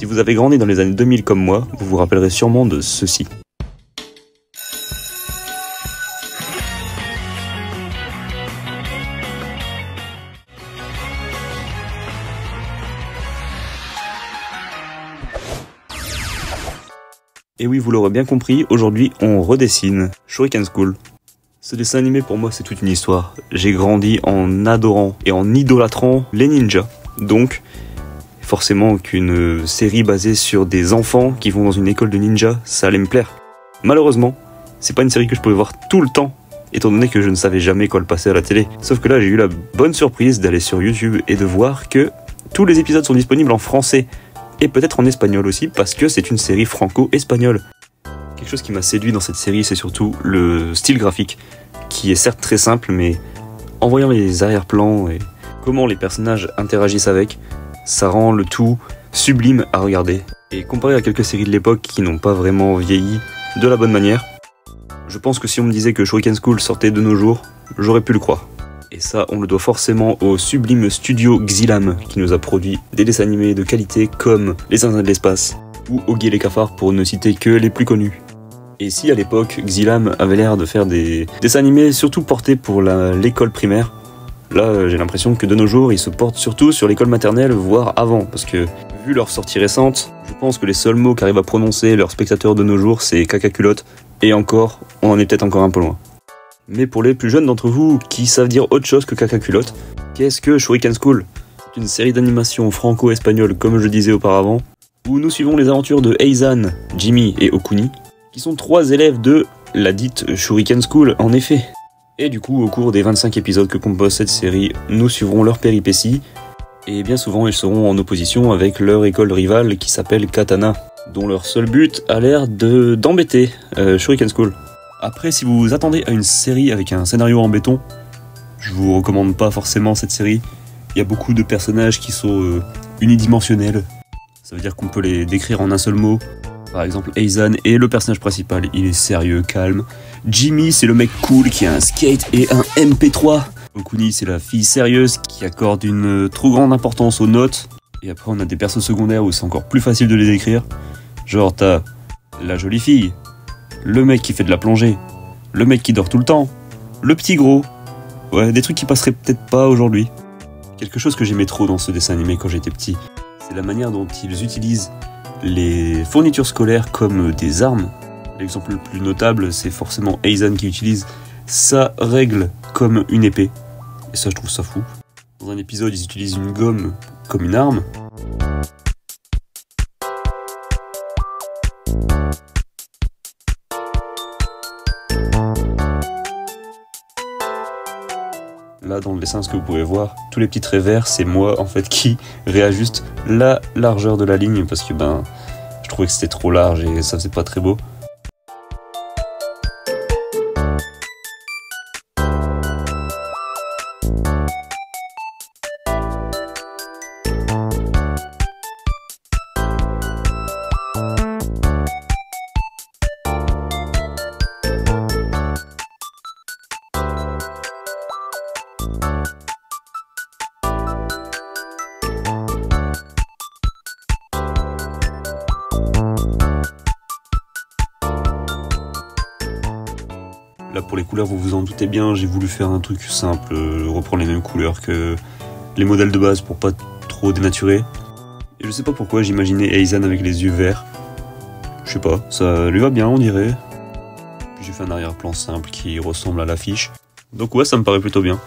Si vous avez grandi dans les années 2000 comme moi, vous vous rappellerez sûrement de ceci. Et oui, vous l'aurez bien compris, aujourd'hui on redessine Shuriken School. Ce dessin animé pour moi c'est toute une histoire. J'ai grandi en adorant et en idolâtrant les ninjas. Donc, forcément qu'une série basée sur des enfants qui vont dans une école de ninja, ça allait me plaire. Malheureusement, c'est pas une série que je pouvais voir tout le temps, étant donné que je ne savais jamais quoi le passer à la télé. Sauf que là j'ai eu la bonne surprise d'aller sur YouTube et de voir que tous les épisodes sont disponibles en français. Et peut-être en espagnol aussi, parce que c'est une série franco-espagnole. Quelque chose qui m'a séduit dans cette série, c'est surtout le style graphique, qui est certes très simple, mais en voyant les arrière-plans et comment les personnages interagissent avec, ça rend le tout sublime à regarder. Et comparé à quelques séries de l'époque qui n'ont pas vraiment vieilli de la bonne manière, je pense que si on me disait que Shuriken School sortait de nos jours, j'aurais pu le croire. Et ça, on le doit forcément au sublime studio Xylam, qui nous a produit des dessins animés de qualité comme Les Zinzins de l'espace, ou Oggy et les cafards pour ne citer que les plus connus. Et si à l'époque, Xylam avait l'air de faire des dessins animés surtout portés pour l'école primaire, là j'ai l'impression que de nos jours, ils se portent surtout sur l'école maternelle, voire avant, parce que vu leur sortie récente, je pense que les seuls mots qu'arrivent à prononcer leurs spectateurs de nos jours, c'est caca culotte, et encore, on en est peut-être encore un peu loin. Mais pour les plus jeunes d'entre vous qui savent dire autre chose que caca culotte, qu'est-ce que Shuriken School? C'est une série d'animation franco-espagnole, comme je disais auparavant, où nous suivons les aventures de Eizan, Jimmy et Okuni, qui sont 3 élèves de la dite Shuriken School, en effet. Et du coup, au cours des 25 épisodes que compose cette série, nous suivrons leurs péripéties, et bien souvent ils seront en opposition avec leur école rivale qui s'appelle Katana, dont leur seul but a l'air d'embêter Shuriken School. Après, si vous vous attendez à une série avec un scénario en béton, je vous recommande pas forcément cette série. Il y a beaucoup de personnages qui sont unidimensionnels. Ça veut dire qu'on peut les décrire en un seul mot. Par exemple, Eizan est le personnage principal, il est sérieux, calme. Jimmy, c'est le mec cool qui a un skate et un MP3. Okuni, c'est la fille sérieuse qui accorde une trop grande importance aux notes. Et après, on a des persos secondaires où c'est encore plus facile de les décrire. Genre, t'as la jolie fille, le mec qui fait de la plongée, le mec qui dort tout le temps, le petit gros. Ouais, des trucs qui passeraient peut-être pas aujourd'hui. Quelque chose que j'aimais trop dans ce dessin animé quand j'étais petit, c'est la manière dont ils utilisent les fournitures scolaires comme des armes. L'exemple le plus notable, c'est forcément Eizan qui utilise sa règle comme une épée. Et ça, je trouve ça fou. Dans un épisode, ils utilisent une gomme comme une arme. Là dans le dessin, ce que vous pouvez voir, tous les petits traits verts, c'est moi en fait qui réajuste la largeur de la ligne parce que je trouvais que c'était trop large et ça faisait pas très beau. Là pour les couleurs, vous vous en doutez bien, j'ai voulu faire un truc simple, reprendre les mêmes couleurs que les modèles de base pour pas trop dénaturer. Et je sais pas pourquoi j'imaginais Eizan avec les yeux verts. Je sais pas, ça lui va bien on dirait. Puis j'ai fait un arrière-plan simple qui ressemble à l'affiche. Donc ouais, ça me paraît plutôt bien.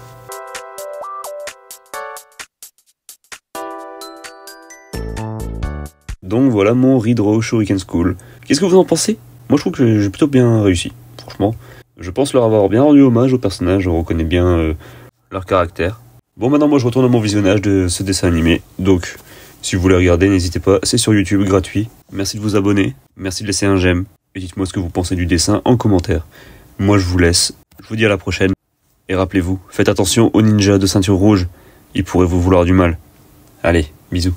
Donc voilà mon redraw Shuriken School. Qu'est-ce que vous en pensez? Moi je trouve que j'ai plutôt bien réussi, franchement. Je pense leur avoir bien rendu hommage aux personnages, on reconnaît bien leur caractère. Bon, maintenant moi je retourne à mon visionnage de ce dessin animé, donc si vous voulez regarder, n'hésitez pas, c'est sur YouTube, gratuit. Merci de vous abonner, merci de laisser un j'aime, et dites-moi ce que vous pensez du dessin en commentaire. Moi je vous laisse, je vous dis à la prochaine, et rappelez-vous, faites attention aux ninjas de ceinture rouge, ils pourraient vous vouloir du mal. Allez, bisous.